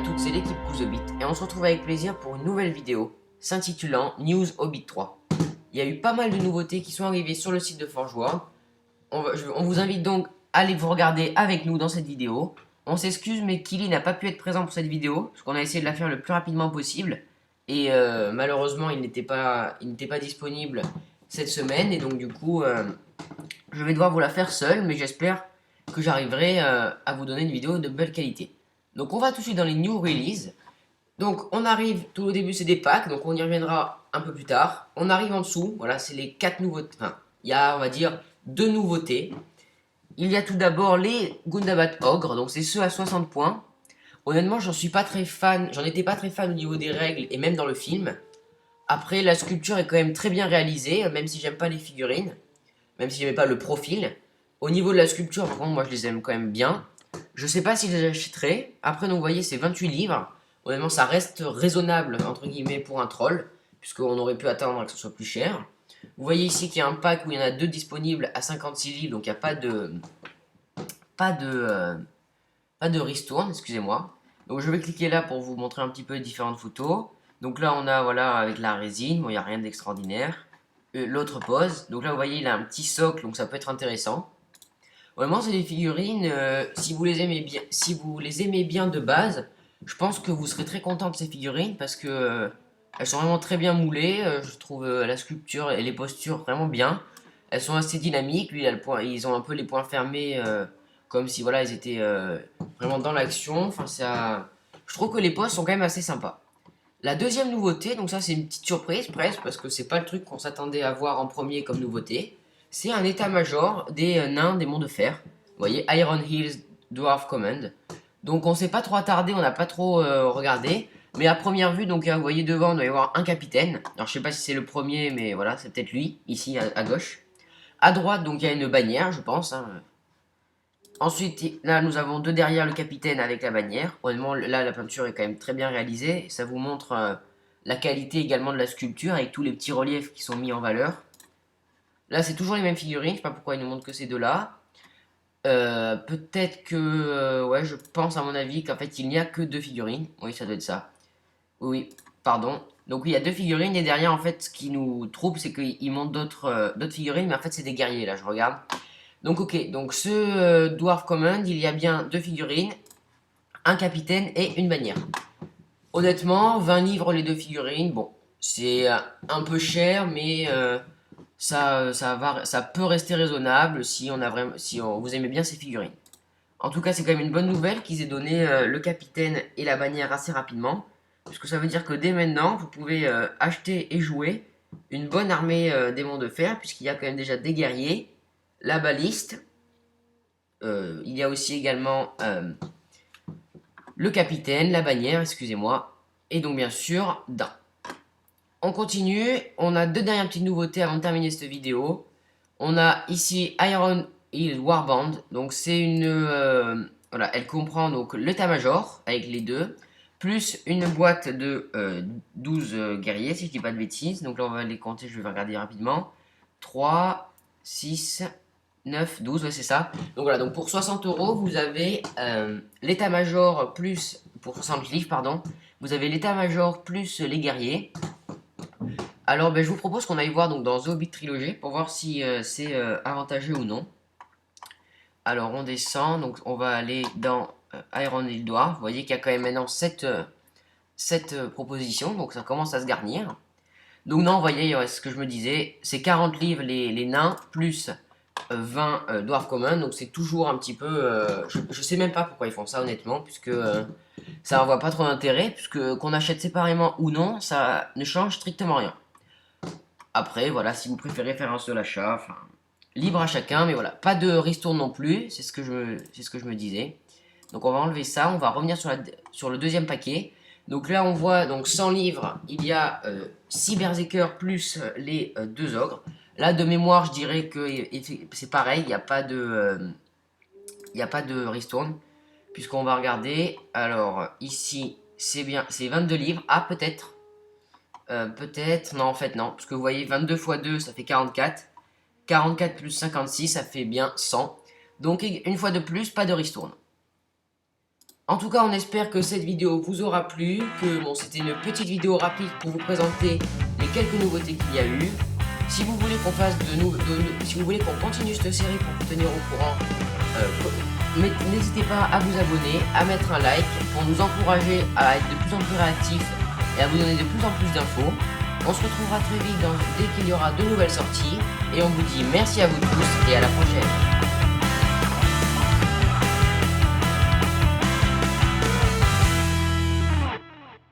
toutes, c'est l'équipe Hobbit et on se retrouve avec plaisir pour une nouvelle vidéo s'intitulant News Hobbit 3. Il y a eu pas mal de nouveautés qui sont arrivées sur le site de Forge World. On vous invite donc à aller vous regarder avec nous dans cette vidéo. On s'excuse mais Kili n'a pas pu être présent pour cette vidéo parce qu'on a essayé de la faire le plus rapidement possible et malheureusement il n'était pas disponible cette semaine et donc du coup je vais devoir vous la faire seul, mais j'espère que j'arriverai à vous donner une vidéo de belle qualité. Donc on va tout de suite dans les new releases. Donc on arrive, tout au début c'est des packs, donc on y reviendra un peu plus tard. On arrive en dessous, voilà, c'est les 4 nouveautés. Enfin, il y a, on va dire, 2 nouveautés. Il y a tout d'abord les Gundabat Ogre, donc c'est ceux à 60 points. Honnêtement, j'en étais pas très fan au niveau des règles et même dans le film. Après, la sculpture est quand même très bien réalisée, même si j'aime pas les figurines, même si j'aimais pas le profil. Au niveau de la sculpture, par contre, moi je les aime quand même bien. Je sais pas si je les achèterai. Après, donc vous voyez, c'est 28 livres. Honnêtement, ça reste raisonnable, entre guillemets, pour un troll, puisqu'on aurait pu attendre que ce soit plus cher. Vous voyez ici qu'il y a un pack où il y en a 2 disponibles à 56 livres, donc il n'y a pas de, euh, pas de ristourne, excusez-moi. Donc je vais cliquer là pour vous montrer un petit peu les différentes photos. Donc là, on a, voilà, avec la résine, bon, il n'y a rien d'extraordinaire. L'autre pose, donc là, vous voyez, il a un petit socle, donc ça peut être intéressant. Vraiment, c'est des figurines, si vous les aimez bien de base, je pense que vous serez très content de ces figurines parce que elles sont vraiment très bien moulées. Je trouve la sculpture et les postures vraiment bien. Elles sont assez dynamiques. Lui, ils ont un peu les poings fermés, comme si voilà, ils étaient vraiment dans l'action. Enfin, je trouve que les poses sont quand même assez sympas. La deuxième nouveauté, donc ça c'est une petite surprise presque, parce que c'est pas le truc qu'on s'attendait à voir en premier comme nouveauté. C'est un état-major des nains des monts de fer. Vous voyez, Iron Hills Dwarf Command. Donc on s'est pas trop attardé, on n'a pas trop regardé. Mais à première vue, donc vous voyez devant, il doit y avoir un capitaine. Alors je sais pas si c'est le premier, mais voilà, c'est peut-être lui, ici à gauche. À droite, donc il y a une bannière, je pense, hein. Ensuite, là, nous avons deux derrière le capitaine avec la bannière. Honnêtement, là, la peinture est quand même très bien réalisée. Ça vous montre la qualité également de la sculpture avec tous les petits reliefs qui sont mis en valeur. Là, c'est toujours les mêmes figurines. Je sais pas pourquoi ils nous montrent que ces deux-là. Peut-être que... ouais, je pense à mon avis qu'en fait, il n'y a que deux figurines. Oui, ça doit être ça. Oui, pardon. Donc oui, il y a deux figurines. Et derrière, en fait, ce qui nous trouble, c'est qu'ils montrent d'autres figurines. Mais en fait, c'est des guerriers, là, je regarde. Donc ok, donc ce Dwarf Command, il y a bien deux figurines, un capitaine et une bannière. Honnêtement, 20 livres les deux figurines, bon, c'est un peu cher, mais ça peut rester raisonnable si vous aimez bien ces figurines. En tout cas, c'est quand même une bonne nouvelle qu'ils aient donné le capitaine et la bannière assez rapidement, puisque ça veut dire que dès maintenant, vous pouvez acheter et jouer une bonne armée des monts de fer, puisqu'il y a quand même déjà des guerriers, la baliste. Il y a aussi également le capitaine, la bannière, excusez-moi, et donc bien sûr, Dan. On continue, on a deux dernières petites nouveautés avant de terminer cette vidéo. On a ici Iron Hill Warband, donc c'est une... voilà, elle comprend donc l'état-major avec les deux, plus une boîte de 12 guerriers, si je dis pas de bêtises. Donc là, on va les compter, je vais regarder rapidement. 3, 6, 9, 12, ouais, c'est ça. Donc voilà, donc pour 60 euros, vous avez l'état-major plus, pour 60 livres, pardon, vous avez l'état-major plus les guerriers. Alors, ben, je vous propose qu'on aille voir donc, dans The Hobbit Trilogy pour voir si c'est avantageux ou non. Alors, on descend, donc on va aller dans Iron Hill Dwarf. Vous voyez qu'il y a quand même maintenant 7 propositions, donc ça commence à se garnir. Donc non, vous voyez, ouais, ce que je me disais, c'est 40 livres les nains, plus 20 Dwarf Common, donc c'est toujours un petit peu... je sais même pas pourquoi ils font ça honnêtement, puisque ça n'en voit pas trop d'intérêt, puisque qu'on achète séparément ou non, ça ne change strictement rien. Après, voilà, si vous préférez faire un seul achat, enfin, libre à chacun, mais voilà, pas de ristourne non plus, c'est ce que je me disais. Donc on va enlever ça, on va revenir sur le deuxième paquet. Donc là on voit donc 100 livres, il y a 6 berserkers plus les 2 ogres. Là de mémoire je dirais que c'est pareil, il n'y a pas de ristourne. Puisqu'on va regarder, alors ici c'est bien, c'est 22 livres, ah peut-être. Peut-être, non en fait non, parce que vous voyez 22 x 2 ça fait 44. 44 plus 56 ça fait bien 100. Donc une fois de plus, pas de ristourne. En tout cas, on espère que cette vidéo vous aura plu, que bon, c'était une petite vidéo rapide pour vous présenter les quelques nouveautés qu'il y a eu. Si vous voulez qu'on fasse si vous voulez qu'on continue cette série pour vous tenir au courant, n'hésitez pas à vous abonner, à mettre un like pour nous encourager à être de plus en plus réactifs et à vous donner de plus en plus d'infos. On se retrouvera très vite dès qu'il y aura de nouvelles sorties et on vous dit merci à vous tous et à la prochaine.